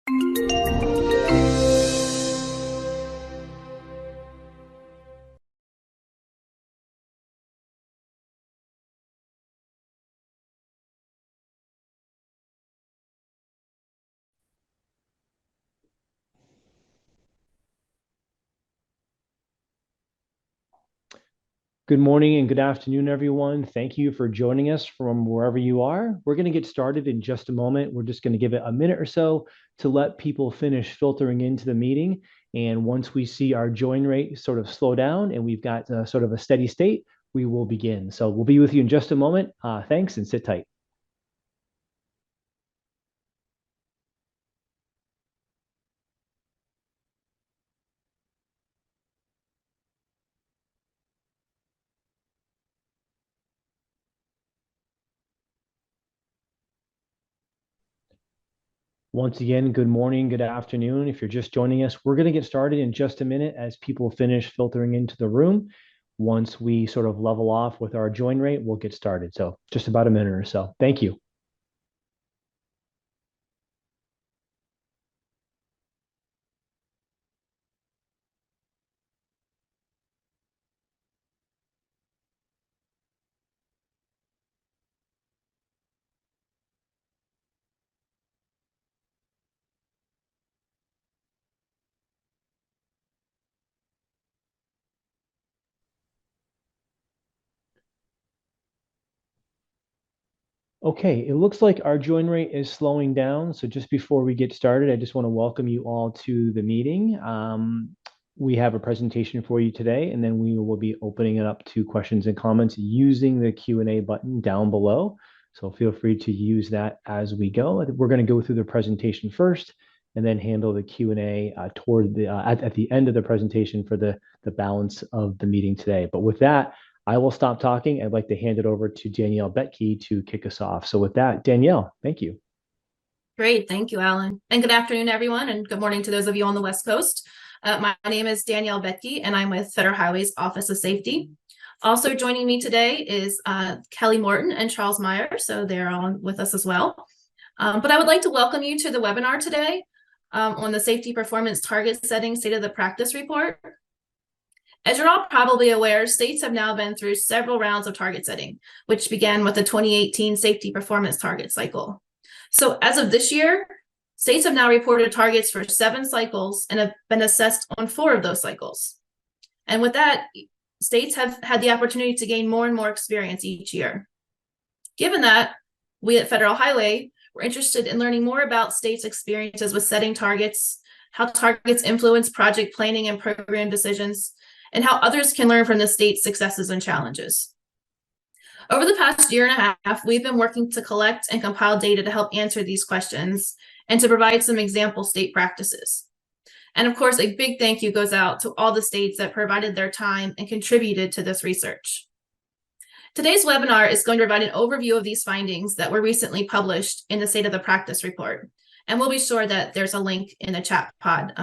Good morning and good afternoon, everyone. Thank you for joining us from wherever you are. We're going to get started in just a moment. We're just going to give it a minute or so to let people finish filtering into the meeting. And once we see our join rate sort of slow down and we've got sort of a steady state, we will begin. So we'll be with you in just a moment. Thanks and sit tight. Once again, good morning, good afternoon. If you're just joining us, we're going to get started in just a minute as people finish filtering into the room. Once we sort of level off with our join rate, we'll get started. So just about a minute or so. Thank you. Okay, it looks like our join rate is slowing down. So just before we get started, I just want to welcome you all to the meeting. We have a presentation for you today, and then we will be opening it up to questions and comments using the Q&A button down below. So feel free to use that as we go. We're going to go through the presentation first, and then handle the Q&A toward the at the end of the presentation for the balance of the meeting today. But with that, I will stop talking. I'd like to hand it over to Danielle Betke to kick us off. So with that, Danielle, thank you. Great. Thank you, Alan. And good afternoon, everyone. And good morning to those of you on the West Coast. My name is Danielle Betke, and I'm with Federal Highway's Office of Safety. Also joining me today is Kelly Morton and Charles Meyer. So they're on with us as well. But I would like to welcome you to the webinar today on the Safety Performance Target Setting State of the Practice Report. As you're all probably aware, states have now been through several rounds of target setting, which began with the 2018 Safety Performance Target Cycle. So as of this year, states have now reported targets for 7 cycles and have been assessed on 4 of those cycles. And with that, states have had the opportunity to gain more and more experience each year. Given that, we at Federal Highway were interested in learning more about states' experiences with setting targets, how targets influence project planning and program decisions, and how others can learn from the state's successes and challenges. Over the past year and a half, we've been working to collect and compile data to help answer these questions and to provide some example state practices. And of course, a big thank you goes out to all the states that provided their time and contributed to this research. Today's webinar is going to provide an overview of these findings that were recently published in the State of the Practice Report. And we'll be sure that there's a link in the chat pod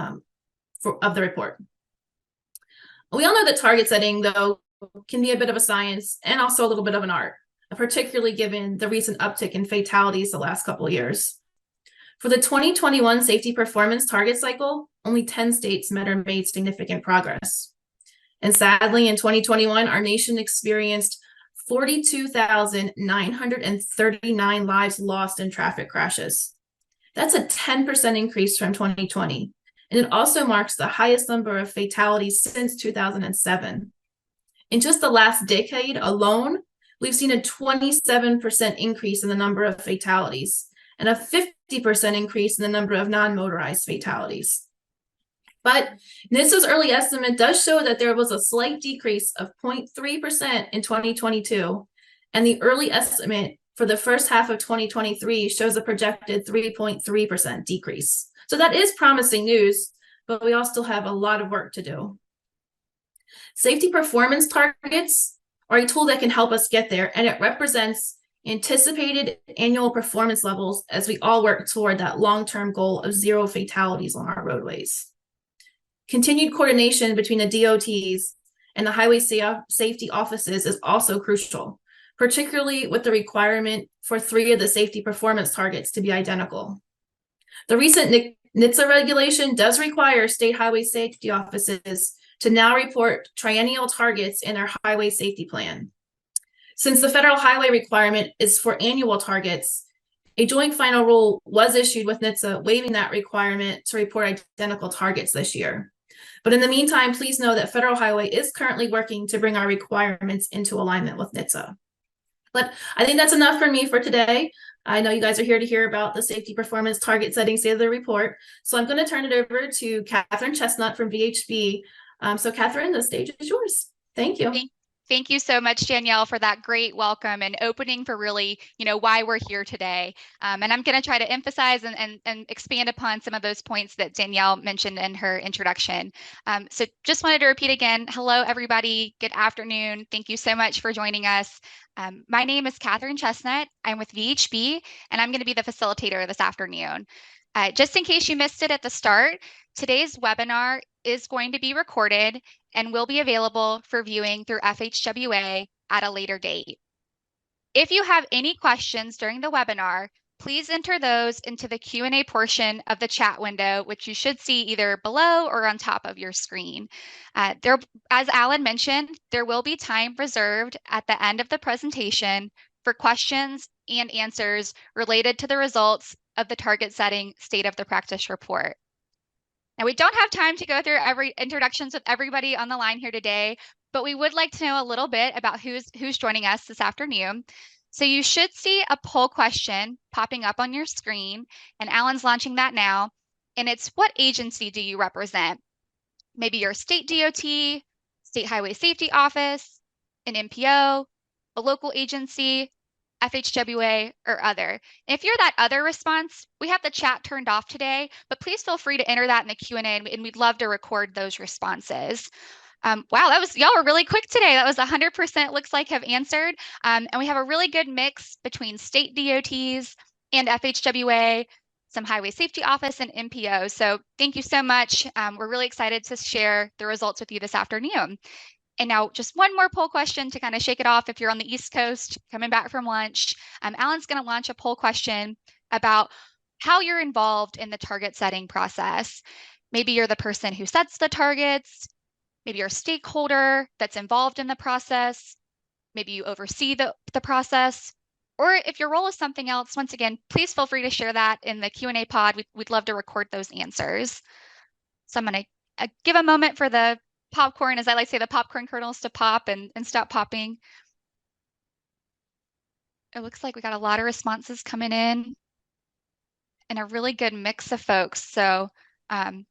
of the report. We all know that target setting, though, can be a bit of a science and also a little bit of an art, particularly given the recent uptick in fatalities the last couple of years. For the 2021 Safety Performance Target Cycle, only 10 states met or made significant progress. And sadly, in 2021, our nation experienced 42,939 lives lost in traffic crashes. That's a 10% increase from 2020. And it also marks the highest number of fatalities since 2007. In just the last decade alone, we've seen a 27% increase in the number of fatalities and a 50% increase in the number of non-motorized fatalities. But NHTSA's early estimate does show that there was a slight decrease of 0.3% in 2022, and the early estimate for the first half of 2023 shows a projected 3.3% decrease. So that is promising news, but we all still have a lot of work to do. Safety performance targets are a tool that can help us get there, and it represents anticipated annual performance levels as we all work toward that long-term goal of 0 fatalities on our roadways. Continued coordination between the DOTs and the highway safety offices is also crucial, particularly with the requirement for 3 of the safety performance targets to be identical. The recent NHTSA regulation does require state highway safety offices to now report triennial targets in their highway safety plan. Since the federal highway requirement is for annual targets, a joint final rule was issued with NHTSA waiving that requirement to report identical targets this year. But in the meantime, please know that Federal Highway is currently working to bring our requirements into alignment with NHTSA. But I think that's enough for me for today. I know you guys are here to hear about the safety performance target setting state of the report. So I'm going to turn it over to Catherine Chestnut from VHB. So Catherine, the stage is yours. Thank you. Thank you so much, Danielle, for that great welcome and opening for really, why we're here today. And I'm going to try to emphasize and expand upon some of those points that Danielle mentioned in her introduction. So just wanted to repeat again, hello, everybody. Good afternoon. Thank you so much for joining us. My name is Catherine Chestnut. I'm with VHB, and I'm going to be the facilitator this afternoon. Just in case you missed it at the start, today's webinar is going to be recorded and will be available for viewing through FHWA at a later date. If you have any questions during the webinar, please enter those into the Q&A portion of the chat window, which you should see either below or on top of your screen. As Alan mentioned, there will be time reserved at the end of the presentation for questions and answers related to the results of the target setting state of the practice report. Now, we don't have time to go through every introductions with everybody on the line here today, but we would like to know a little bit about who's joining us this afternoon. So you should see a poll question popping up on your screen, and Alan's launching that now. And it's, what agency do you represent? Maybe your state DOT, State Highway Safety Office, an MPO, a local agency, FHWA, or other. And if you're that other response, we have the chat turned off today, but please feel free to enter that in the Q&A, and we'd love to record those responses. Wow, y'all were really quick today. That was 100% looks like have answered. And we have a really good mix between state DOTs and FHWA, some highway safety office and MPO. So thank you so much. We're really excited to share the results with you this afternoon. And now just one more poll question to kind of shake it off. If you're on the East Coast, coming back from lunch, Alan's going to launch a poll question about how you're involved in the target setting process. Maybe you're the person who sets the targets. Maybe you're a stakeholder that's involved in the process. Maybe you oversee the process. Or if your role is something else, once again, please feel free to share that in the Q&A pod. We'd love to record those answers. So I'm going to give a moment for the popcorn, as I like to say, the popcorn kernels to pop and stop popping. It looks like we got a lot of responses coming in and a really good mix of folks. So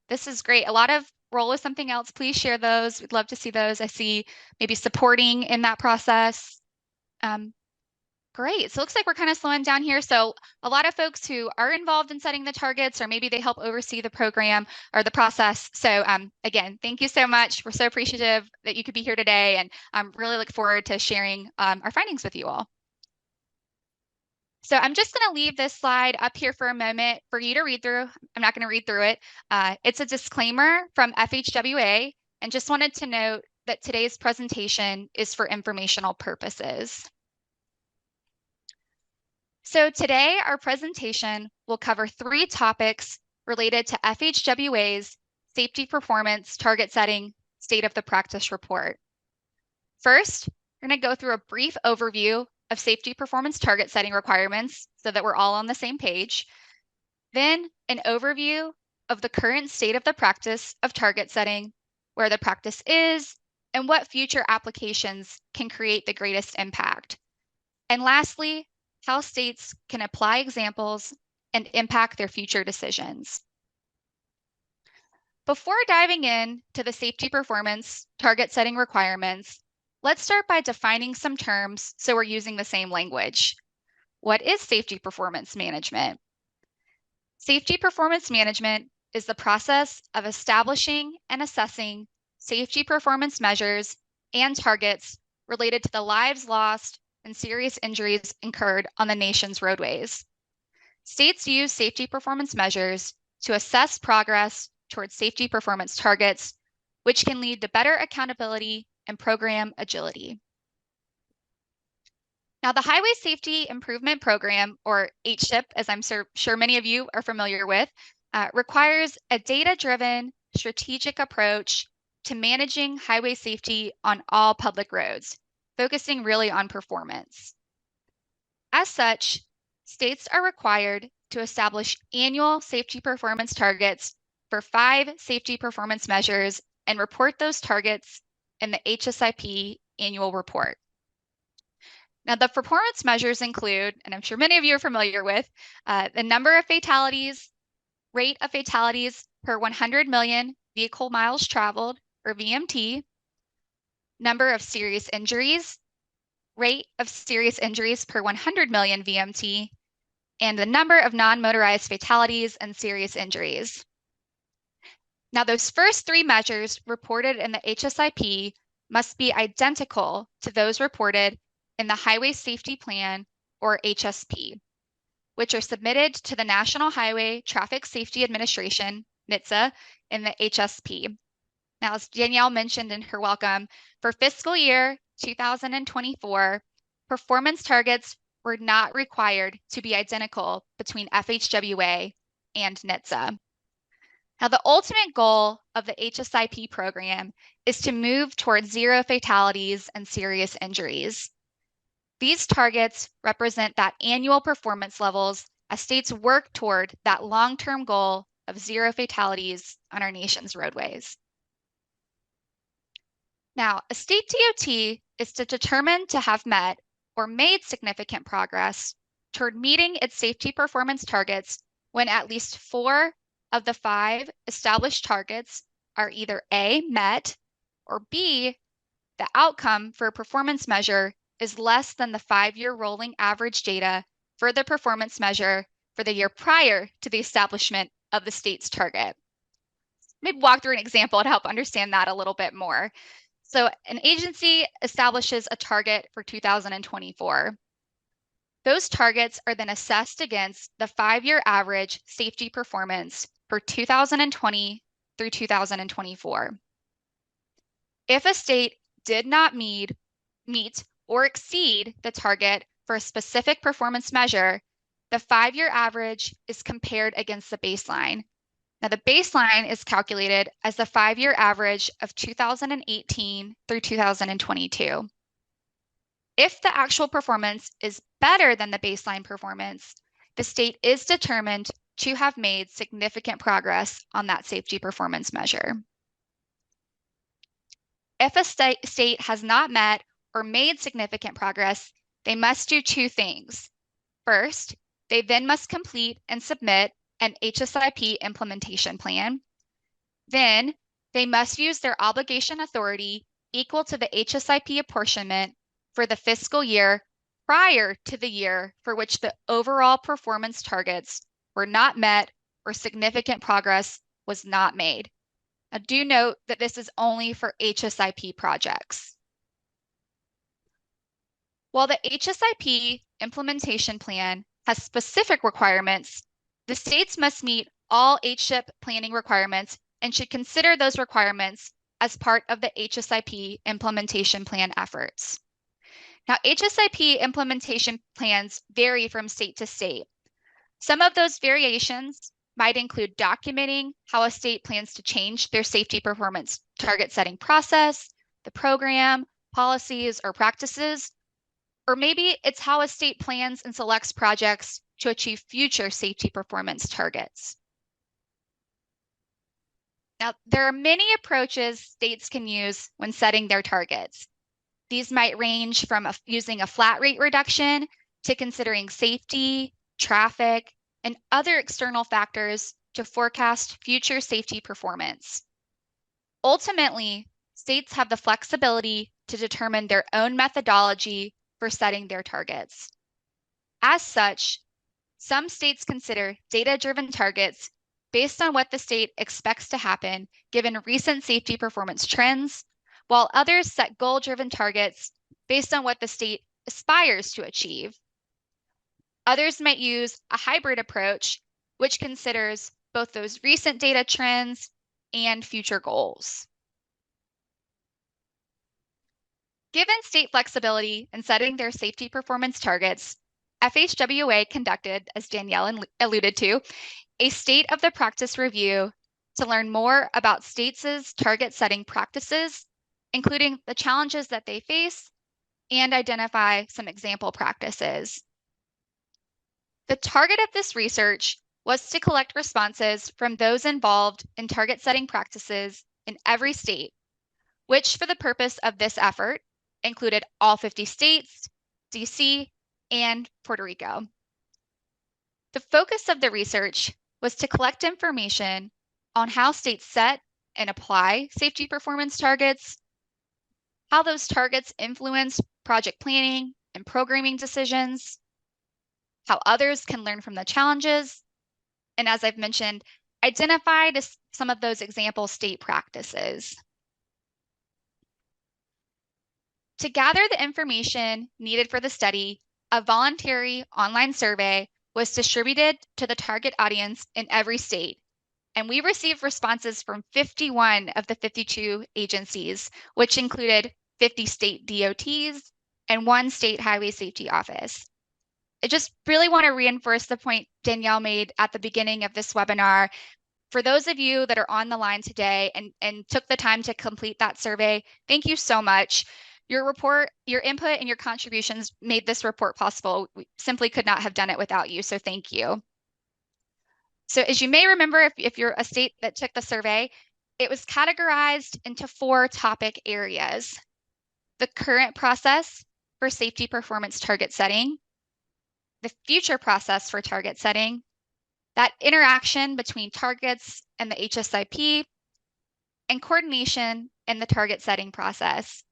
this is great. A lot of role is something else. Please share those. We'd love to see those. I see maybe supporting in that process. Great. So it looks like we're kind of slowing down here. So a lot of folks who are involved in setting the targets, or maybe they help oversee the program or the process. So again, thank you so much. We're so appreciative that you could be here today, and really look forward to sharing our findings with you all. So I'm just going to leave this slide up here for a moment for you to read through. I'm not going to read through it. It's a disclaimer from FHWA, and just wanted to note that today's presentation is for informational purposes. So today, our presentation will cover 3 topics related to FHWA's Safety Performance Target Setting State of the Practice Report. First, we're going to go through a brief overview of safety performance target setting requirements so that we're all on the same page. Then, an overview of the current state of the practice of target setting, where the practice is, and what future applications can create the greatest impact. And lastly, how states can apply examples and impact their future decisions. Before diving in to the safety performance target setting requirements, let's start by defining some terms so we're using the same language. What is safety performance management? Safety performance management is the process of establishing and assessing safety performance measures and targets related to the lives lost and serious injuries incurred on the nation's roadways. States use safety performance measures to assess progress towards safety performance targets, which can lead to better accountability and program agility. Now, the Highway Safety Improvement Program, or HSIP, as I'm sure many of you are familiar with, requires a data-driven strategic approach to managing highway safety on all public roads, focusing really on performance. As such, states are required to establish annual safety performance targets for 5 safety performance measures and report those targets in the HSIP annual report. Now, the performance measures include, and I'm sure many of you are familiar with, the number of fatalities, rate of fatalities per 100 million vehicle miles traveled, or VMT, number of serious injuries, rate of serious injuries per 100 million VMT, and the number of non-motorized fatalities and serious injuries. Now, those first 3 measures reported in the HSIP must be identical to those reported in the Highway Safety Plan, or HSP, which are submitted to the National Highway Traffic Safety Administration, NHTSA, in the HSP. Now, as Danielle mentioned in her welcome, for fiscal year 2024, performance targets were not required to be identical between FHWA and NHTSA. Now, the ultimate goal of the HSIP program is to move towards 0 fatalities and serious injuries. These targets represent that annual performance levels as states work toward that long-term goal of 0 fatalities on our nation's roadways. Now, a state DOT is determined to have met or made significant progress toward meeting its safety performance targets when at least 4 of the 5 established targets are either A, met, or B, the outcome for a performance measure is less than the 5-year rolling average data for the performance measure for the year prior to the establishment of the state's target. Maybe walk through an example to help understand that a little bit more. So an agency establishes a target for 2024. Those targets are then assessed against the 5-year average safety performance for 2020 through 2024. If a state did not meet or exceed the target for a specific performance measure, the 5-year average is compared against the baseline. Now, the baseline is calculated as the 5-year average of 2018 through 2022. If the actual performance is better than the baseline performance, the state is determined to have made significant progress on that safety performance measure. If a state has not met or made significant progress, they must do 2 things. First, they then must complete and submit an HSIP implementation plan. Then, they must use their obligation authority equal to the HSIP apportionment for the fiscal year prior to the year for which the overall performance targets were not met or significant progress was not made. Now, do note that this is only for HSIP projects. While the HSIP implementation plan has specific requirements, the states must meet all HSIP planning requirements and should consider those requirements as part of the HSIP implementation plan efforts. Now, HSIP implementation plans vary from state to state. Some of those variations might include documenting how a state plans to change their safety performance target setting process, the program, policies, or practices, or maybe it's how a state plans and selects projects to achieve future safety performance targets. Now, there are many approaches states can use when setting their targets. These might range from using a flat rate reduction to considering safety, traffic, and other external factors to forecast future safety performance. Ultimately, states have the flexibility to determine their own methodology for setting their targets. As such, some states consider data-driven targets based on what the state expects to happen given recent safety performance trends, while others set goal-driven targets based on what the state aspires to achieve. Others might use a hybrid approach, which considers both those recent data trends and future goals. Given state flexibility in setting their safety performance targets, FHWA conducted, as Danielle alluded to, a state of the practice review to learn more about states' target setting practices, including the challenges that they face, and identify some example practices. The target of this research was to collect responses from those involved in target setting practices in every state, which for the purpose of this effort included all 50 states, DC, and Puerto Rico. The focus of the research was to collect information on how states set and apply safety performance targets, how those targets influence project planning and programming decisions, how others can learn from the challenges, and as I've mentioned, identify some of those example state practices. To gather the information needed for the study, a voluntary online survey was distributed to the target audience in every state, and we received responses from 51 of the 52 agencies, which included 50 state DOTs and 1 state highway safety office. I just really want to reinforce the point Danielle made at the beginning of this webinar. For those of you that are on the line today and took the time to complete that survey, thank you so much. Your report, your input, and your contributions made this report possible. We simply could not have done it without you, so thank you. So as you may remember, if you're a state that took the survey, it was categorized into 4 topic areas: the current process for safety performance target setting, the future process for target setting, that interaction between targets and the HSIP, and coordination in the target setting process.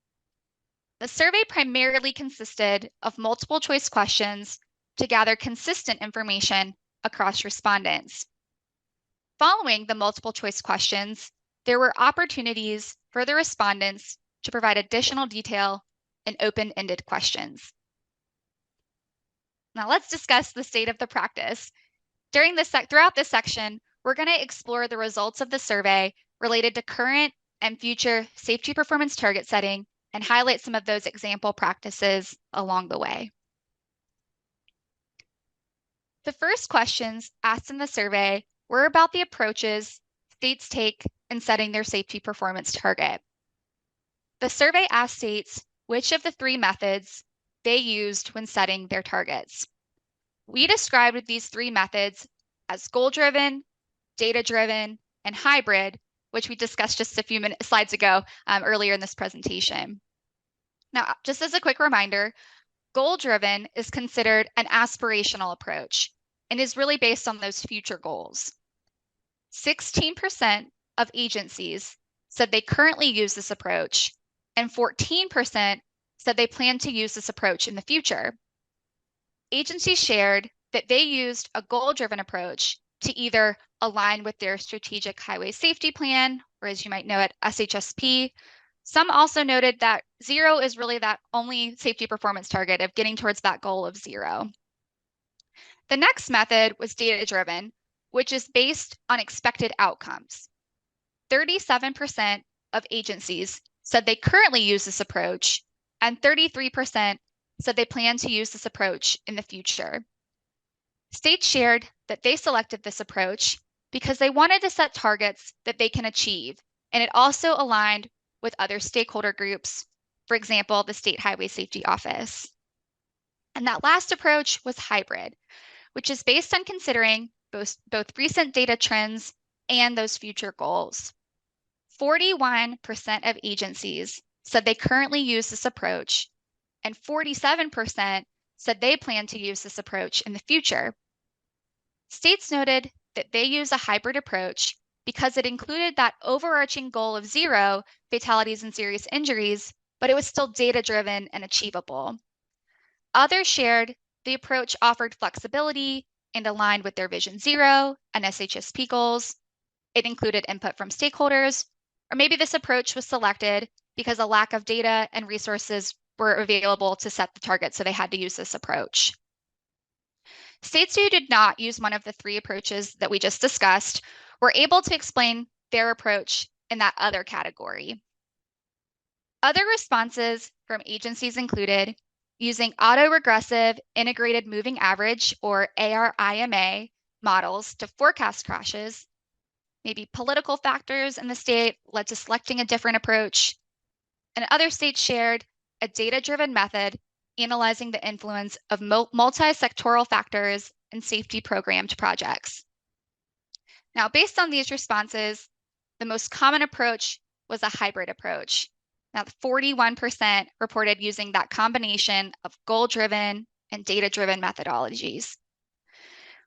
The survey primarily consisted of multiple choice questions to gather consistent information across respondents. Following the multiple choice questions, there were opportunities for the respondents to provide additional detail and open-ended questions. Now let's discuss the state of the practice. Throughout this section, we're going to explore the results of the survey related to current and future safety performance target setting and highlight some of those example practices along the way. The first questions asked in the survey were about the approaches states take in setting their safety performance target. The survey asked states which of the 3 methods they used when setting their targets. We described these 3 methods as goal-driven, data-driven, and hybrid, which we discussed just a few slides ago earlier in this presentation. Now, just as a quick reminder, goal-driven is considered an aspirational approach and is really based on those future goals. 16% of agencies said they currently use this approach, and 14% said they plan to use this approach in the future. Agencies shared that they used a goal-driven approach to either align with their strategic highway safety plan, or as you might know it, SHSP. Some also noted that 0 is really that only safety performance target of getting towards that goal of 0. The next method was data-driven, which is based on expected outcomes. 37% of agencies said they currently use this approach, and 33% said they plan to use this approach in the future. States shared that they selected this approach because they wanted to set targets that they can achieve, and it also aligned with other stakeholder groups, for example, the State Highway Safety Office. And that last approach was hybrid, which is based on considering both recent data trends and those future goals. 41% of agencies said they currently use this approach, and 47% said they plan to use this approach in the future. States noted that they use a hybrid approach because it included that overarching goal of 0 fatalities and serious injuries, but it was still data-driven and achievable. Others shared the approach offered flexibility and aligned with their Vision 0 and SHSP goals. It included input from stakeholders, or maybe this approach was selected because a lack of data and resources were available to set the target, so they had to use this approach. States who did not use one of the 3 approaches that we just discussed were able to explain their approach in that other category. Other responses from agencies included using autoregressive integrated moving average, or ARIMA, models to forecast crashes. Maybe political factors in the state led to selecting a different approach. And other states shared a data-driven method analyzing the influence of multi-sectoral factors and safety programmed projects. Now, based on these responses, the most common approach was a hybrid approach. Now, 41% reported using that combination of goal-driven and data-driven methodologies.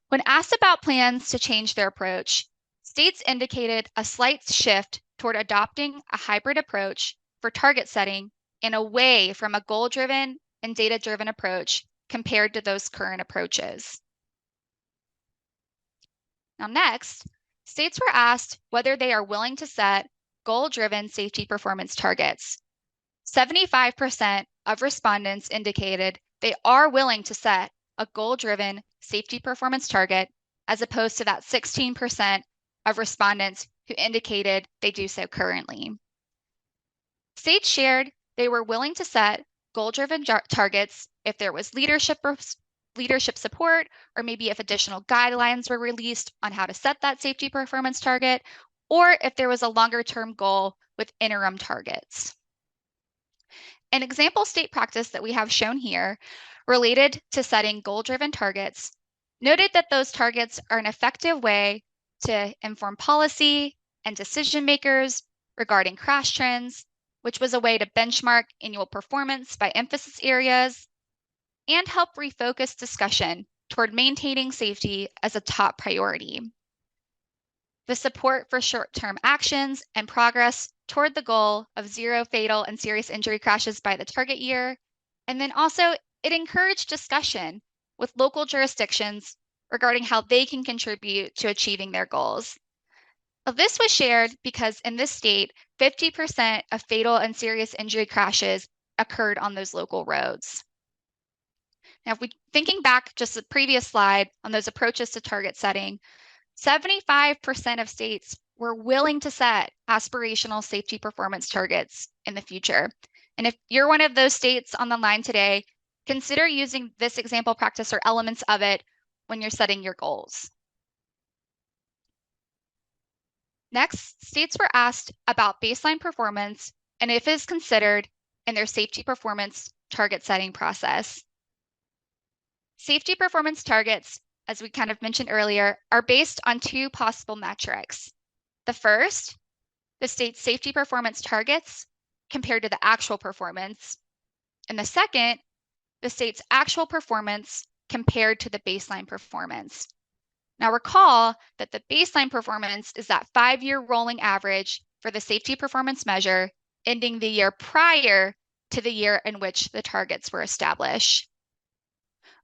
When asked about plans to change their approach, states indicated a slight shift toward adopting a hybrid approach for target setting and away from a goal-driven and data-driven approach compared to those current approaches. Now next, states were asked whether they are willing to set goal-driven safety performance targets. 75% of respondents indicated they are willing to set a goal-driven safety performance target, as opposed to that 16% of respondents who indicated they do so currently. States shared they were willing to set goal-driven targets if there was leadership support, or maybe if additional guidelines were released on how to set that safety performance target, or if there was a longer-term goal with interim targets. An example state practice that we have shown here related to setting goal-driven targets noted that those targets are an effective way to inform policy and decision makers regarding crash trends, which was a way to benchmark annual performance by emphasis areas and help refocus discussion toward maintaining safety as a top priority. The support for short-term actions and progress toward the goal of 0 fatal and serious injury crashes by the target year. And then also it encouraged discussion with local jurisdictions regarding how they can contribute to achieving their goals. This was shared because in this state, 50% of fatal and serious injury crashes occurred on those local roads. Now, if we thinking back just the previous slide on those approaches to target setting, 75% of states were willing to set aspirational safety performance targets in the future. And if you're one of those states on the line today, consider using this example practice or elements of it when you're setting your goals. Next, states were asked about baseline performance and if it is considered in their safety performance target setting process. Safety performance targets, as we kind of mentioned earlier, are based on two possible metrics. The first, the state's safety performance targets compared to the actual performance. And the second, the state's actual performance compared to the baseline performance. Now recall that the baseline performance is that 5-year rolling average for the safety performance measure ending the year prior to the year in which the targets were established.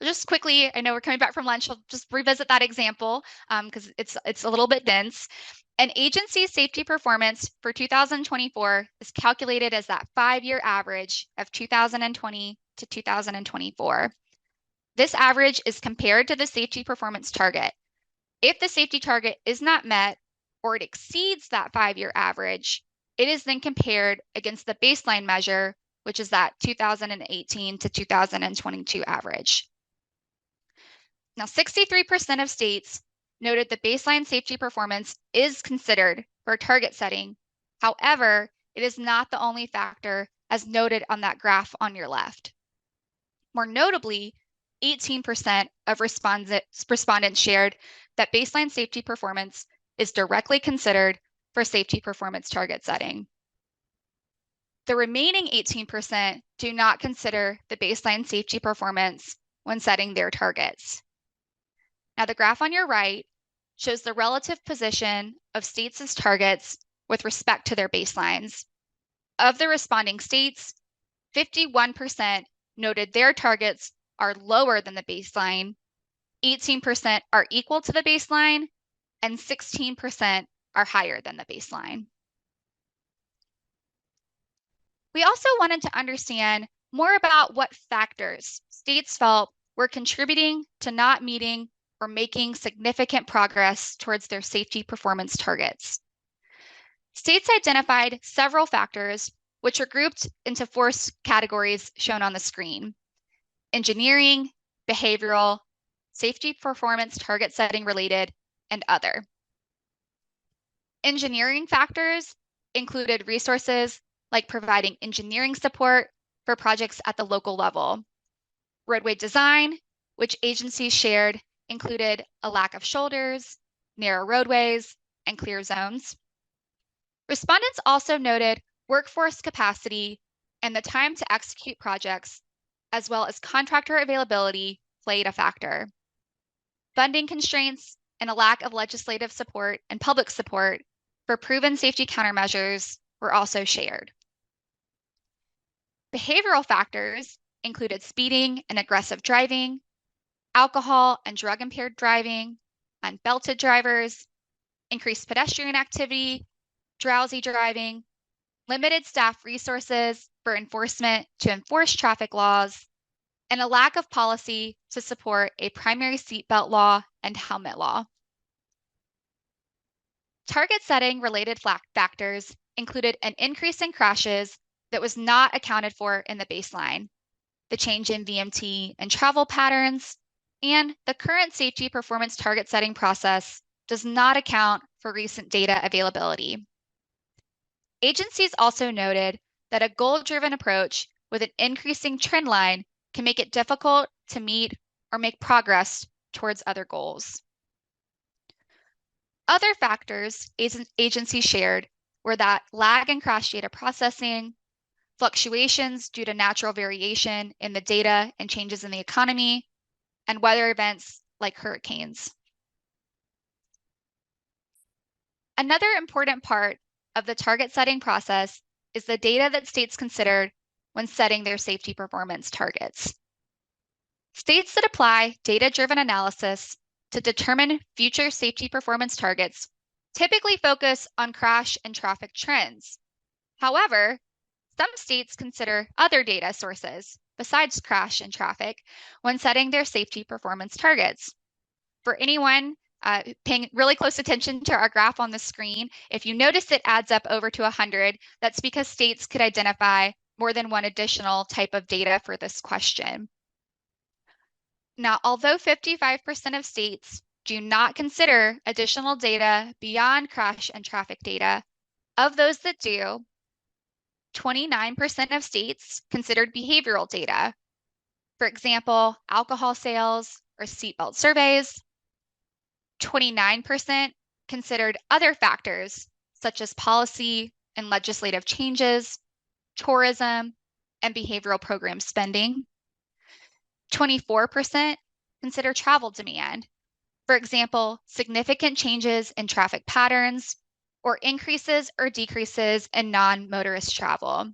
Just quickly, I know we're coming back from lunch, I'll just revisit that example because it's a little bit dense. An agency's safety performance for 2024 is calculated as that 5-year average of 2020 to 2024. This average is compared to the safety performance target. If the safety target is not met or it exceeds that 5-year average, it is then compared against the baseline measure, which is that 2018 to 2022 average. Now, 63% of states noted the baseline safety performance is considered for target setting. However, it is not the only factor as noted on that graph on your left. More notably, 18% of respondents shared that baseline safety performance is directly considered for safety performance target setting. The remaining 18% do not consider the baseline safety performance when setting their targets. Now, the graph on your right shows the relative position of states' targets with respect to their baselines. Of the responding states, 51% noted their targets are lower than the baseline, 18% are equal to the baseline, and 16% are higher than the baseline. We also wanted to understand more about what factors states felt were contributing to not meeting or making significant progress towards their safety performance targets. States identified several factors which are grouped into 4 categories shown on the screen: engineering, behavioral, safety performance target setting related, and other. Engineering factors included resources like providing engineering support for projects at the local level. Roadway design, which agencies shared, included a lack of shoulders, narrow roadways, and clear zones. Respondents also noted workforce capacity and the time to execute projects, as well as contractor availability, played a factor. Funding constraints and a lack of legislative support and public support for proven safety countermeasures were also shared. Behavioral factors included speeding and aggressive driving, alcohol and drug impaired driving, unbelted drivers, increased pedestrian activity, drowsy driving, limited staff resources for enforcement to enforce traffic laws, and a lack of policy to support a primary seatbelt law and helmet law. Target setting related factors included an increase in crashes that was not accounted for in the baseline, the change in VMT and travel patterns, and the current safety performance target setting process does not account for recent data availability. Agencies also noted that a goal-driven approach with an increasing trend line can make it difficult to meet or make progress towards other goals. Other factors agencies shared were that lag in crash data processing, fluctuations due to natural variation in the data and changes in the economy, and weather events like hurricanes. Another important part of the target setting process is the data that states considered when setting their safety performance targets. States that apply data-driven analysis to determine future safety performance targets typically focus on crash and traffic trends. However, some states consider other data sources besides crash and traffic when setting their safety performance targets. For anyone paying really close attention to our graph on the screen, if you notice it adds up over to 100, that's because states could identify more than one additional type of data for this question. Now, although 55% of states do not consider additional data beyond crash and traffic data, of those that do, 29% of states considered behavioral data. For example, alcohol sales or seatbelt surveys. 29% considered other factors such as policy and legislative changes, tourism, and behavioral program spending. 24% consider travel demand. For example, significant changes in traffic patterns or increases or decreases in non-motorist travel.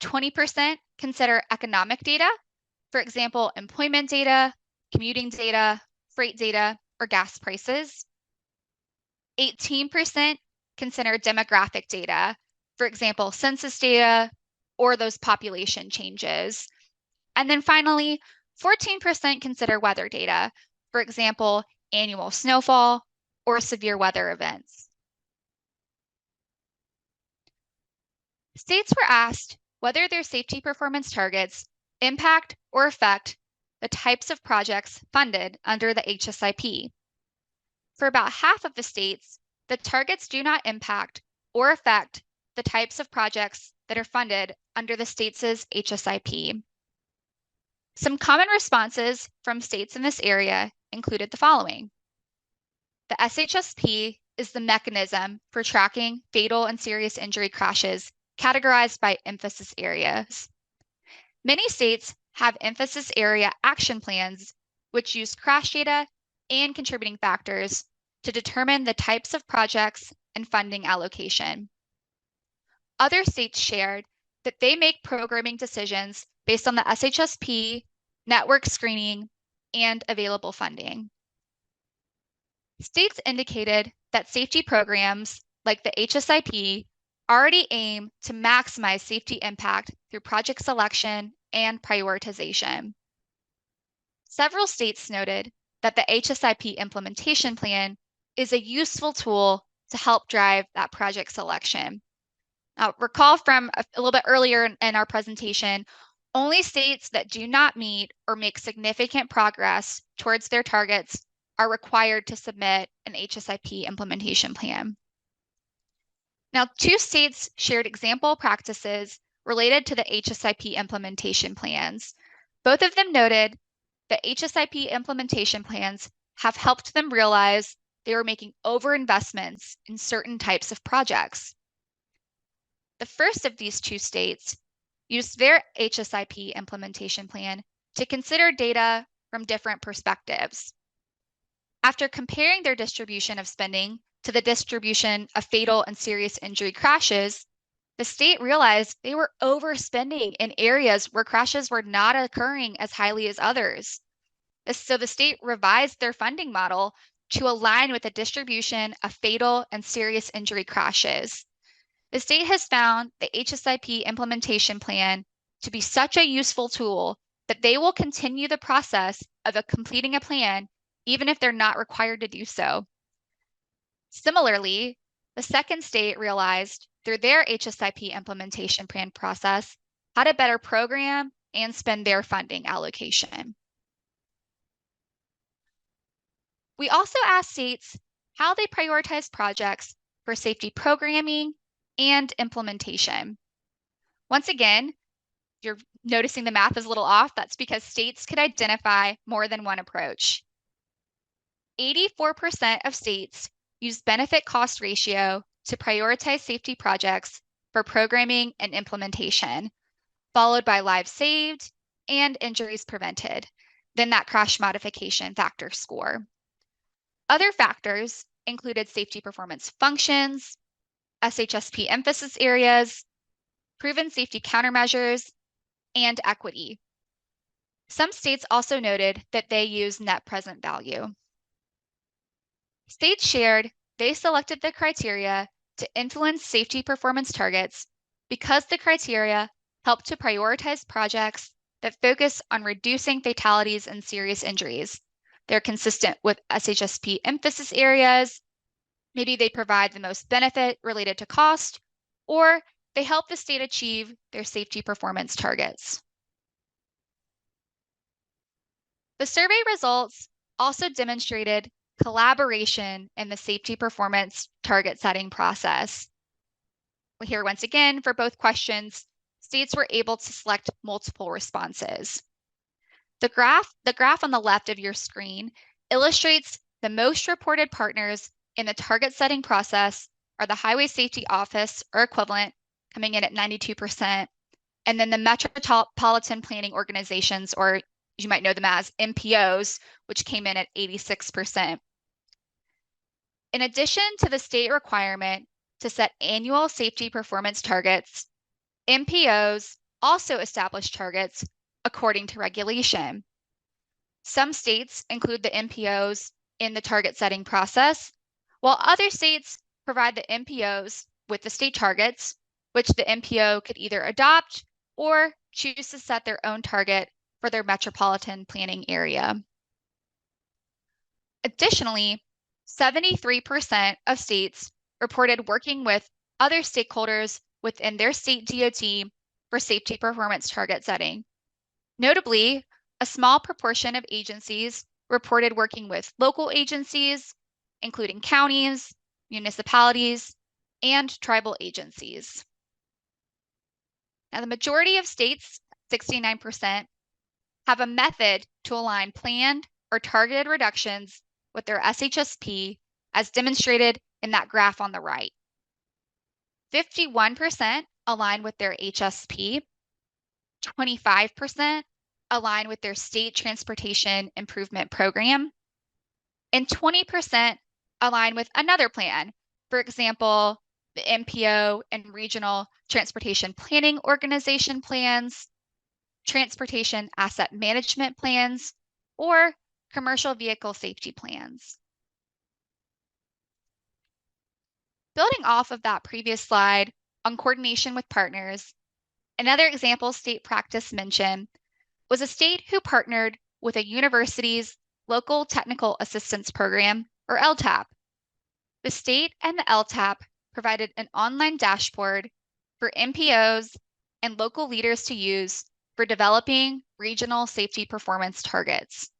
20% consider economic data, for example, employment data, commuting data, freight data, or gas prices. 18% consider demographic data, for example, census data or those population changes. And then finally, 14% consider weather data, for example, annual snowfall or severe weather events. States were asked whether their safety performance targets impact or affect the types of projects funded under the HSIP. For about half of the states, the targets do not impact or affect the types of projects that are funded under the state's HSIP. Some common responses from states in this area included the following. The SHSP is the mechanism for tracking fatal and serious injury crashes categorized by emphasis areas. Many states have emphasis area action plans, which use crash data and contributing factors to determine the types of projects and funding allocation. Other states shared that they make programming decisions based on the SHSP, network screening, and available funding. States indicated that safety programs like the HSIP already aim to maximize safety impact through project selection and prioritization. Several states noted that the HSIP implementation plan is a useful tool to help drive that project selection. Now, recall from a little bit earlier in our presentation, Only states that do not meet or make significant progress towards their targets are required to submit an HSIP implementation plan. Now, 2 states shared example practices related to the HSIP implementation plans. Both of them noted that HSIP implementation plans have helped them realize they were making overinvestments in certain types of projects. The first of these 2 states used their HSIP implementation plan to consider data from different perspectives. After comparing their distribution of spending to the distribution of fatal and serious injury crashes, the state realized they were overspending in areas where crashes were not occurring as highly as others. So the state revised their funding model to align with the distribution of fatal and serious injury crashes. The state has found the HSIP implementation plan to be such a useful tool that they will continue the process of completing a plan even if they're not required to do so. Similarly, the second state realized through their HSIP implementation plan process how to better program and spend their funding allocation. We also asked states how they prioritize projects for safety programming and implementation. Once again, you're noticing the math is a little off. That's because states could identify more than one approach. 84% of states use benefit cost ratio to prioritize safety projects for programming and implementation, followed by lives saved and injuries prevented, then that crash modification factor score. Other factors included safety performance functions, SHSP emphasis areas, proven safety countermeasures, and equity. Some states also noted that they use net present value. States shared they selected the criteria to influence safety performance targets because the criteria help to prioritize projects that focus on reducing fatalities and serious injuries. They're consistent with SHSP emphasis areas. Maybe they provide the most benefit related to cost, or they help the state achieve their safety performance targets. The survey results also demonstrated collaboration in the safety performance target setting process. Here, once again, for both questions, states were able to select multiple responses. The graph on the left of your screen illustrates the most reported partners in the target setting process are the Highway Safety Office or equivalent, coming in at 92%, and then the Metropolitan Planning Organizations, or you might know them as MPOs, which came in at 86%. In addition to the state requirement to set annual safety performance targets, MPOs also establish targets according to regulation. Some states include the MPOs in the target setting process, while other states provide the MPOs with the state targets, which the MPO could either adopt or choose to set their own target for their metropolitan planning area. Additionally, 73% of states reported working with other stakeholders within their state DOT for safety performance target setting. Notably, a small proportion of agencies reported working with local agencies, including counties, municipalities, and tribal agencies. Now, the majority of states, 69%, have a method to align planned or targeted reductions with their SHSP, as demonstrated in that graph on the right. 51% align with their HSP, 25% align with their state transportation improvement program, and 20% align with another plan. For example, the MPO and regional transportation planning organization plans, transportation asset management plans, or commercial vehicle safety plans. Building off of that previous slide on coordination with partners, another example state practice mentioned was a state who partnered with a university's local technical assistance program, or LTAP. The state and the LTAP provided an online dashboard for MPOs and local leaders to use for developing regional safety performance targets.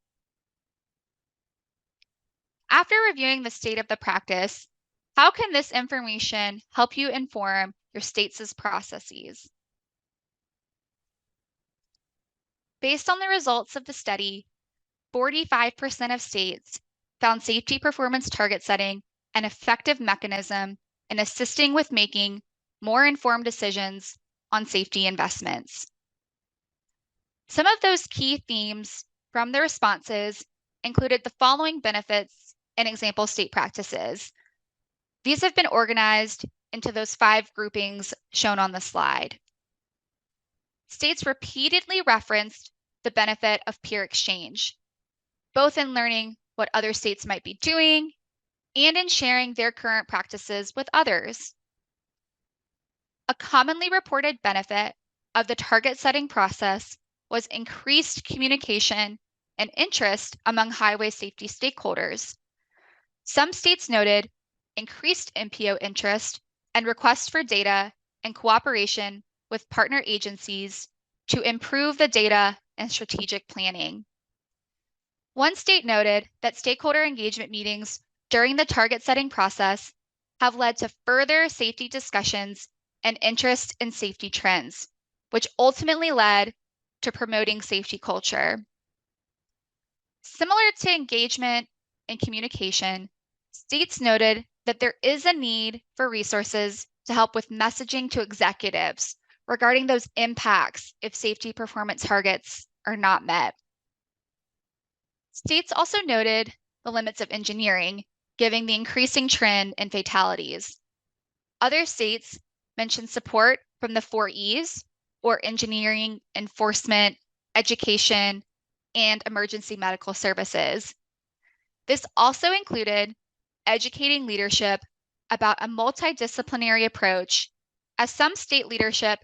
After reviewing the state of the practice, how can this information help you inform your state's processes? Based on the results of the study, 45% of states found safety performance target setting an effective mechanism in assisting with making more informed decisions on safety investments. Some of those key themes from the responses included the following benefits and example state practices. These have been organized into those 5 groupings shown on the slide. States repeatedly referenced the benefit of peer exchange, both in learning what other states might be doing and in sharing their current practices with others. A commonly reported benefit of the target setting process was increased communication and interest among highway safety stakeholders. Some states noted increased MPO interest and requests for data and cooperation with partner agencies to improve the data and strategic planning. One state noted that stakeholder engagement meetings during the target setting process have led to further safety discussions and interest in safety trends, which ultimately led to promoting safety culture. Similar to engagement and communication, states noted that there is a need for resources to help with messaging to executives regarding those impacts if safety performance targets are not met. States also noted the limits of engineering, given the increasing trend in fatalities. Other states mentioned support from the 4 E's, or engineering, enforcement, education, and emergency medical services. This also included educating leadership about a multidisciplinary approach, as some state leadership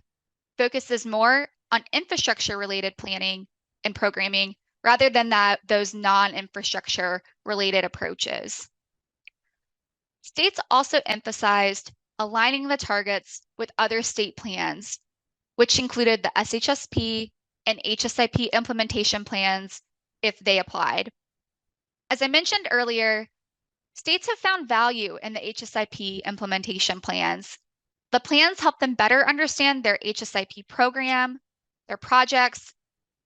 focuses more on infrastructure-related planning and programming rather than those non-infrastructure related approaches. States also emphasized aligning the targets with other state plans, which included the SHSP and HSIP implementation plans if they applied. As I mentioned earlier, states have found value in the HSIP implementation plans. The plans help them better understand their HSIP program, their projects,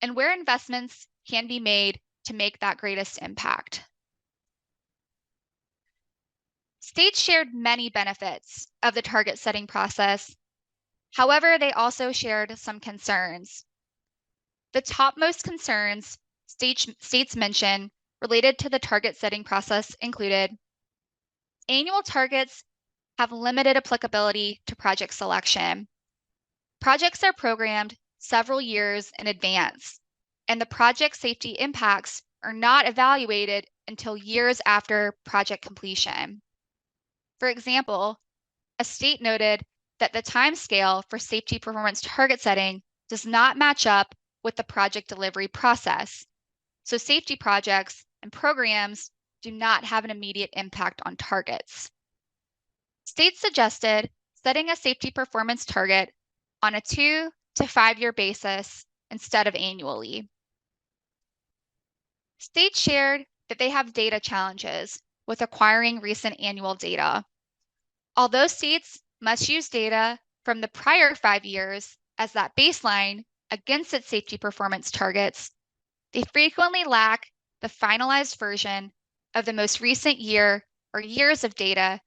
and where investments can be made to make that greatest impact. States shared many benefits of the target setting process. However, they also shared some concerns. The topmost concerns states mentioned related to the target setting process included annual targets have limited applicability to project selection. Projects are programmed several years in advance, and the project safety impacts are not evaluated until years after project completion. For example, a state noted that the timescale for safety performance target setting does not match up with the project delivery process. So safety projects and programs do not have an immediate impact on targets. States suggested setting a safety performance target on a 2 to 5 year basis instead of annually. States shared that they have data challenges with acquiring recent annual data. Although states must use data from the prior 5 years as that baseline against its safety performance targets, they frequently lack the finalized version of the most recent year or years of data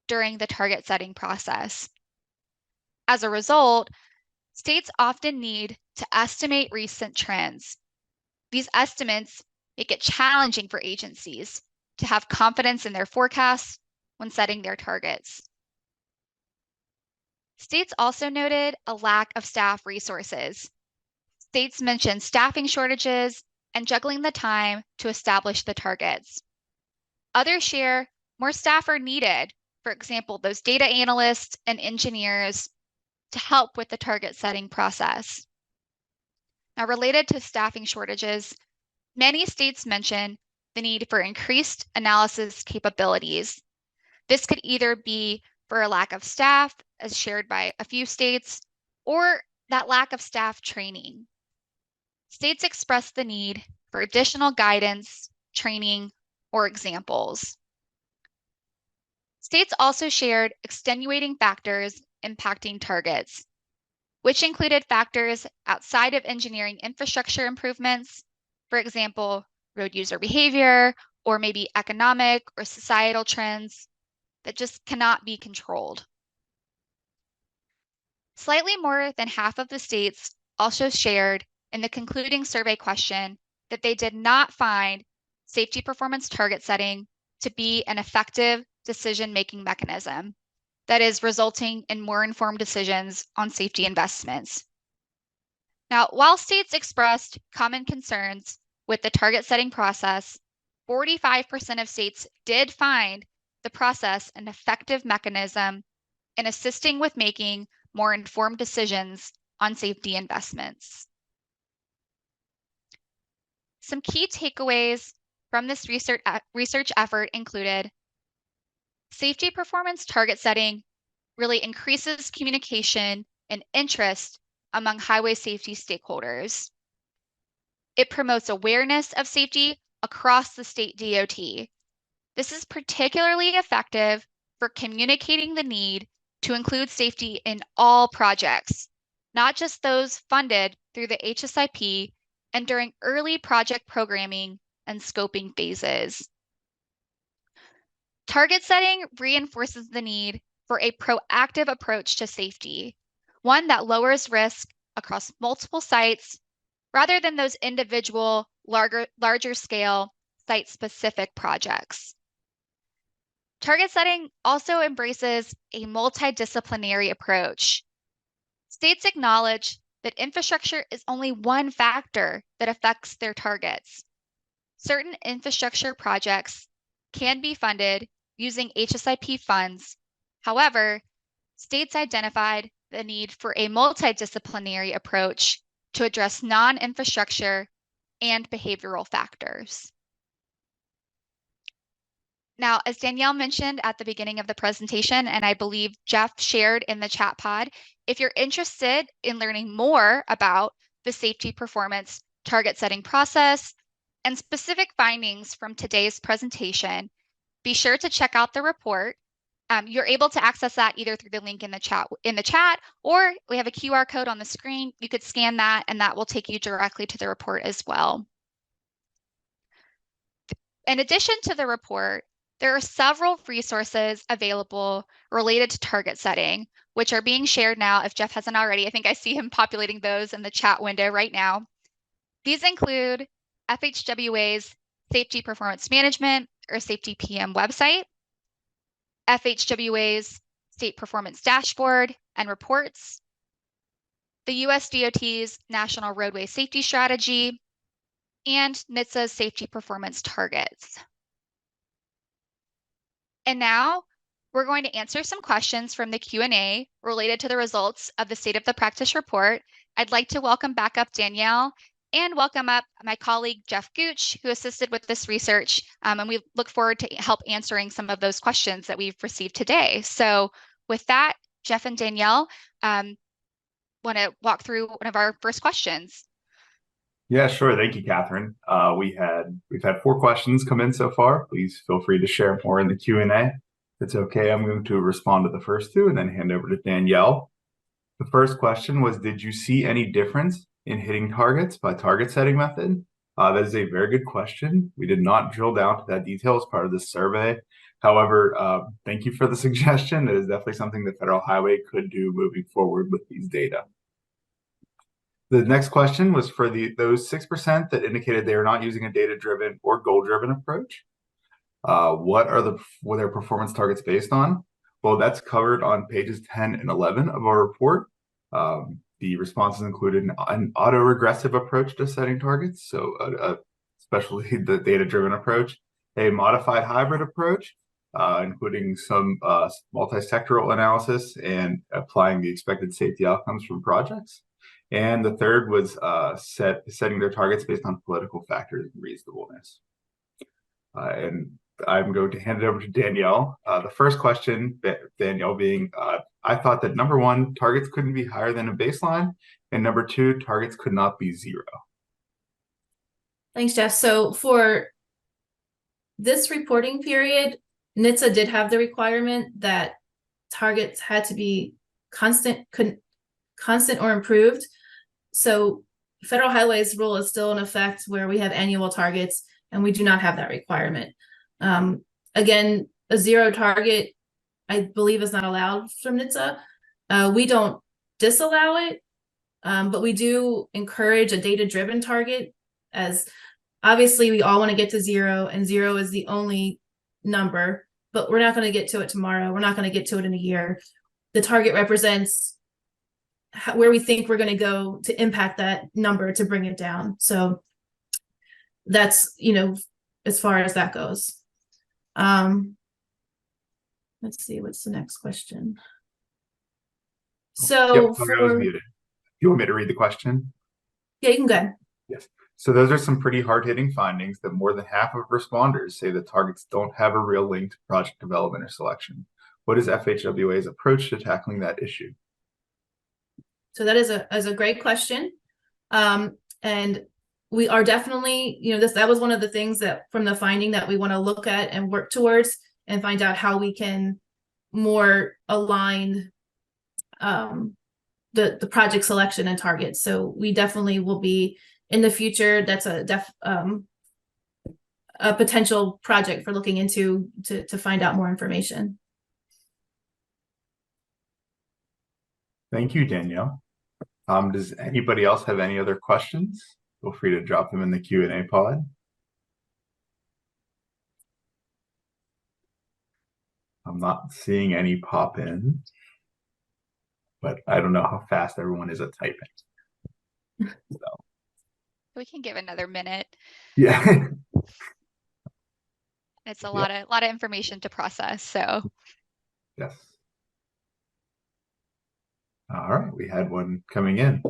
during the target setting process. As a result, states often need to estimate recent trends. These estimates make it challenging for agencies to have confidence in their forecasts when setting their targets. States also noted a lack of staff resources. States mentioned staffing shortages and juggling the time to establish the targets. Others share more staff are needed, for example, those data analysts and engineers to help with the target setting process. Now, related to staffing shortages, many states mention the need for increased analysis capabilities. This could either be for a lack of staff, as shared by a few states, or that lack of staff training. states expressed the need for additional guidance, training, or examples. States also shared extenuating factors impacting targets, which included factors outside of engineering infrastructure improvements, for example, road user behavior, or maybe economic or societal trends that just cannot be controlled. Slightly more than half of the states also shared in the concluding survey question that they did not find safety performance target setting to be an effective decision-making mechanism that is resulting in more informed decisions on safety investments. Now, while states expressed common concerns with the target setting process, 45% of states did find the process an effective mechanism in assisting with making more informed decisions on safety investments. Some key takeaways from this research effort included safety performance target setting really increases communication and interest among highway safety stakeholders. It promotes awareness of safety across the state DOT. This is particularly effective for communicating the need to include safety in all projects, not just those funded through the HSIP and during early project programming and scoping phases. Target setting reinforces the need for a proactive approach to safety, one that lowers risk across multiple sites rather than those individual, larger scale, site-specific projects. Target setting also embraces a multidisciplinary approach. States acknowledge that infrastructure is only one factor that affects their targets. Certain infrastructure projects can be funded using HSIP funds. However, states identified the need for a multidisciplinary approach to address non-infrastructure and behavioral factors. Now, as Danielle mentioned at the beginning of the presentation, and I believe Jeff shared in the chat pod, if you're interested in learning more about the safety performance target setting process and specific findings from today's presentation, be sure to check out the report. You're able to access that either through the link in the chat, or we have a QR code on the screen. You could scan that and that will take you directly to the report as well. In addition to the report, there are several resources available related to target setting, which are being shared now. If Jeff hasn't already, I think I see him populating those in the chat window right now. These include FHWA's Safety Performance Management or Safety PM website, FHWA's State Performance Dashboard and reports, the US DOT's National Roadway Safety Strategy, and NHTSA's Safety Performance Targets. And now we're going to answer some questions from the Q&A related to the results of the State of the Practice report. I'd like to welcome back up Danielle and welcome up my colleague Jeff Gooch, who assisted with this research. And we look forward to help answering some of those questions that we've received today. So with that, Jeff and Danielle want to walk through one of our first questions. Yeah, sure. Thank you, Catherine. We've had 4 questions come in so far. Please feel free to share more in the Q&A. If it's okay, I'm going to respond to the first 2 and then hand over to Danielle. The first question was, did you see any difference in hitting targets by target setting method? That is a very good question. We did not drill down to that detail as part of this survey. However, thank you for the suggestion. That is definitely something that Federal Highway could do moving forward with these data. The next question was for those 6% that indicated they are not using a data-driven or goal-driven approach. What were their performance targets based on? Well, that's covered on pages 10 and 11 of our report. The responses included an auto-regressive approach to setting targets, so especially the data-driven approach, a modified hybrid approach, including some multi-sectoral analysis and applying the expected safety outcomes from projects. And the third was setting their targets based on political factors and reasonableness. And I'm going to hand it over to Danielle. The first question, Danielle being, I thought that number 1, targets couldn't be higher than a baseline, and number 2, targets could not be 0. Thanks, Jeff. So for this reporting period, NHTSA did have the requirement that targets had to be constant or improved. So Federal Highways rule is still in effect where we have annual targets and we do not have that requirement. Again, a zero target, I believe, is not allowed from NHTSA. We don't disallow it, but we do encourage a data-driven target, as obviously we all want to get to zero, and zero is the only number, but we're not going to get to it tomorrow. We're not going to get to it in a year. The target represents where we think we're going to go to impact that number to bring it down. So that's, as far as that goes. Let's see, what's the next question? So Yep, sorry, I was muted. You want me to read the question? Yeah, you can go. Yes. So those are some pretty hard-hitting findings that more than half of responders say that targets don't have a real link to project development or selection. What is FHWA's approach to tackling that issue? So that is a great question. And we are definitely, that was one of the things that from the finding that we want to look at and work towards and find out how we can more align the project selection and targets. So we definitely will be in the future. That's a potential project for looking into to find out more information. Thank you, Danielle. Does anybody else have any other questions? Feel free to drop them in the Q&A pod. I'm not seeing any pop in, but I don't know how fast everyone is at typing. So. We can give another minute. Yeah. It's a lot of information to process. So yes. All right, we had one coming in.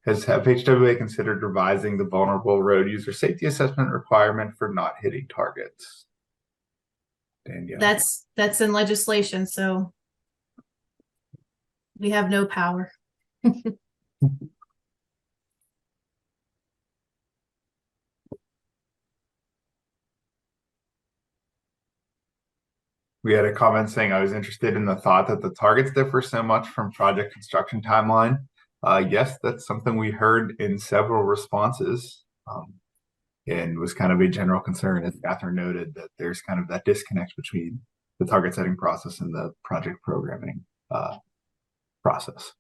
Has FHWA considered revising the vulnerable road user safety assessment requirement for not hitting targets? Danielle. That's in legislation, so we have no power. We had a comment saying I was interested in the thought that the targets differ so much from project construction timeline. Yes, that's something we heard in several responses, and was kind of a general concern, as Catherine noted, that there's kind of that disconnect between the target setting process and the project programming process.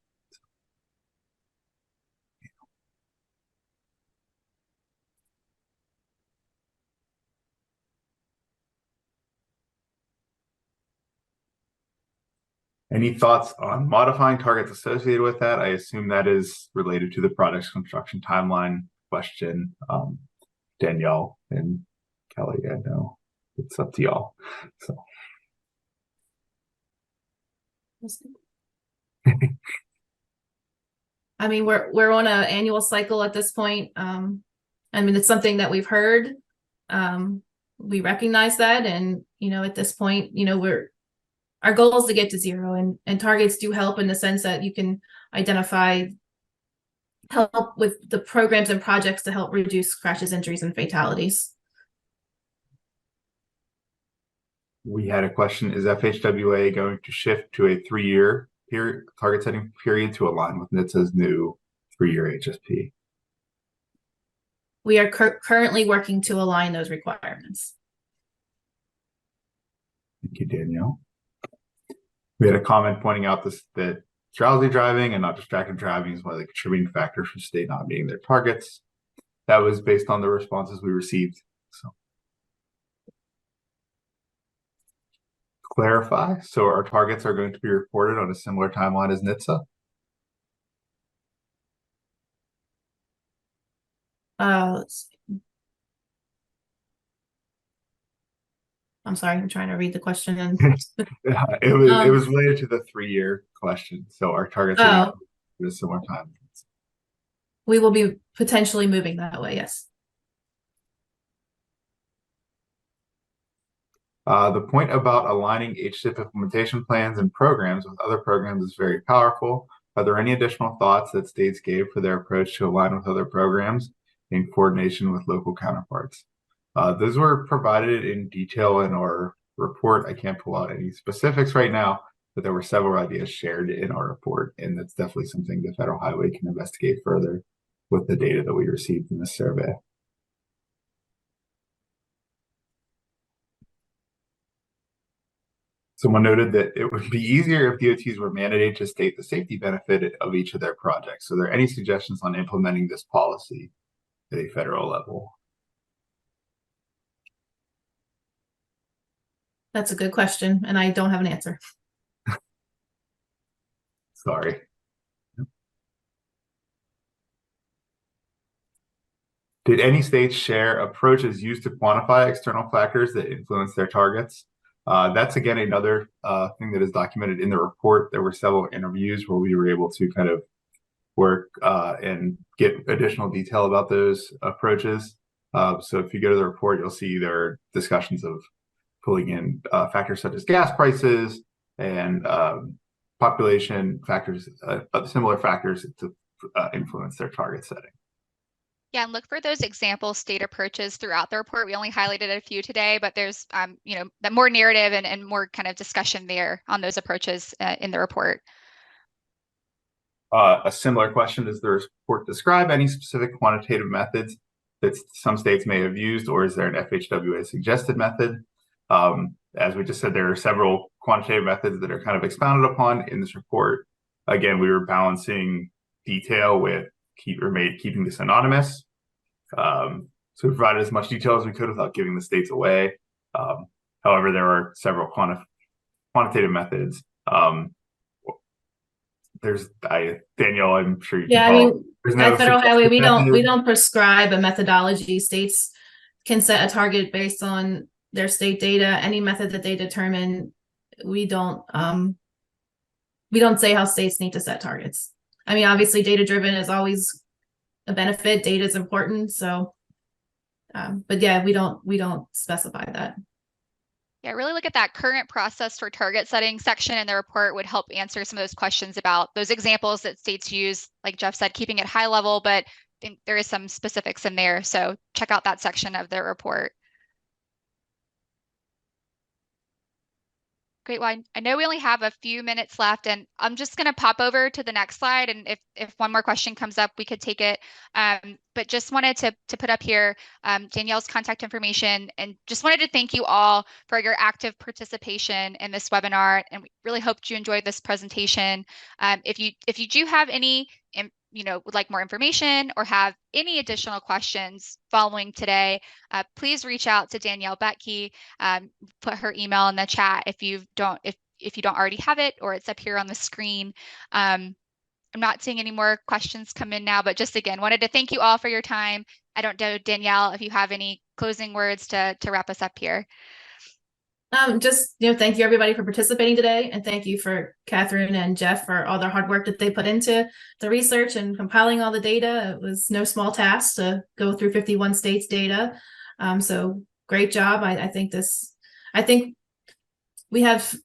Any thoughts on modifying targets associated with that? I assume that is related to the project's construction timeline question. Danielle and Kelly, I know it's up to y'all. So. I mean, we're on an annual cycle at this point. I mean, it's something that we've heard. We recognize that, and at this point, our goal is to get to zero, and targets do help in the sense that you can help with the programs and projects to help reduce crashes, injuries, and fatalities. We had a question: is FHWA going to shift to a 3-year target setting period to align with NHTSA's new 3-year HSP? We are currently working to align those requirements. Thank you, Danielle. We had a comment pointing out that drowsy driving and not distracted driving is one of the contributing factors for state not meeting their targets. That was based on the responses we received. So, clarify, so our targets are going to be reported on a similar timeline as NHTSA? Let's see. I'm sorry, I'm trying to read the question. And it was related to the 3-year question. So our targets are at a similar time. We will be potentially moving that way, yes. The point about aligning HSIP implementation plans and programs with other programs is very powerful. Are there any additional thoughts that states gave for their approach to align with other programs? in coordination with local counterparts. Those were provided in detail in our report. I can't pull out any specifics right now, but there were several ideas shared in our report, and that's definitely something the Federal Highway can investigate further with the data that we received in this survey. Someone noted that it would be easier if DOTs were mandated to state the safety benefit of each of their projects. So, are there any suggestions on implementing this policy at a federal level? That's a good question, and I don't have an answer. Sorry. Did any states share approaches used to quantify external factors that influence their targets? That's again another thing that is documented in the report. There were several interviews where we were able to kind of work and get additional detail about those approaches. So if you go to the report, you'll see there are discussions of pulling in factors such as gas prices and population factors, similar factors to influence their target setting. Yeah, and look for those example state approaches throughout the report. We only highlighted a few today, but there's, that more narrative and more kind of discussion there on those approaches in the report. A similar question, does the report describe any specific quantitative methods that some states may have used, or is there an FHWA suggested method? As we just said, there are several quantitative methods that are kind of expounded upon in this report. Again, we were balancing detail with keeping this anonymous. So we provided as much detail as we could without giving the states away. However, there are several quantitative methods. Danielle, I'm sure you can Yeah, I mean, no at Federal Highway, we method. don't prescribe a methodology. States can set a target based on their state data. Any method that they determine, we don't say how states need to set targets. I mean, obviously, data driven is always a benefit. Data is important, so. But yeah, we don't specify that. Yeah, really look at that current process for target setting section in the report would help answer some of those questions about those examples that states use, like Jeff said, keeping it high level, but I think there is some specifics in there. So check out that section of the report. Great. Well, I know we only have a few minutes left, and I'm just going to pop over to the next slide. And if one more question comes up, we could take it. But just wanted to put up here Danielle's contact information, and just wanted to thank you all for your active participation in this webinar. And we really hoped you enjoyed this presentation. If you do have any would like more information or have any additional questions following today, please reach out to Danielle Betke. Put her email in the chat if you don't already have it, or it's up here on the screen. I'm not seeing any more questions come in now, but just again, wanted to thank you all for your time. I don't know, Danielle, if you have any closing words to wrap us up here. Just, thank you everybody for participating today, and thank you for Catherine and Jeff for all their hard work that they put into the research and compiling all the data. It was no small task to go through 51 states data. So great job. I think we have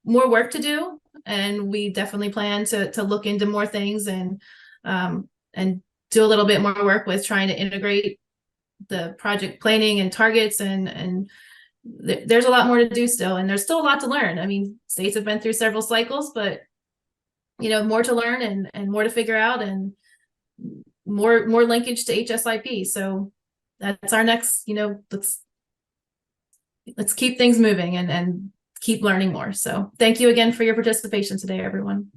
more work to do, and we definitely plan to look into more things and do a little bit more work with trying to integrate the project planning and targets, and there's a lot more to do still, and there's still a lot to learn. I mean, states have been through several cycles, but more to learn and more to figure out, and more linkage to HSIP. So that's our next, let's keep things moving and keep learning more. So thank you again for your participation today, everyone.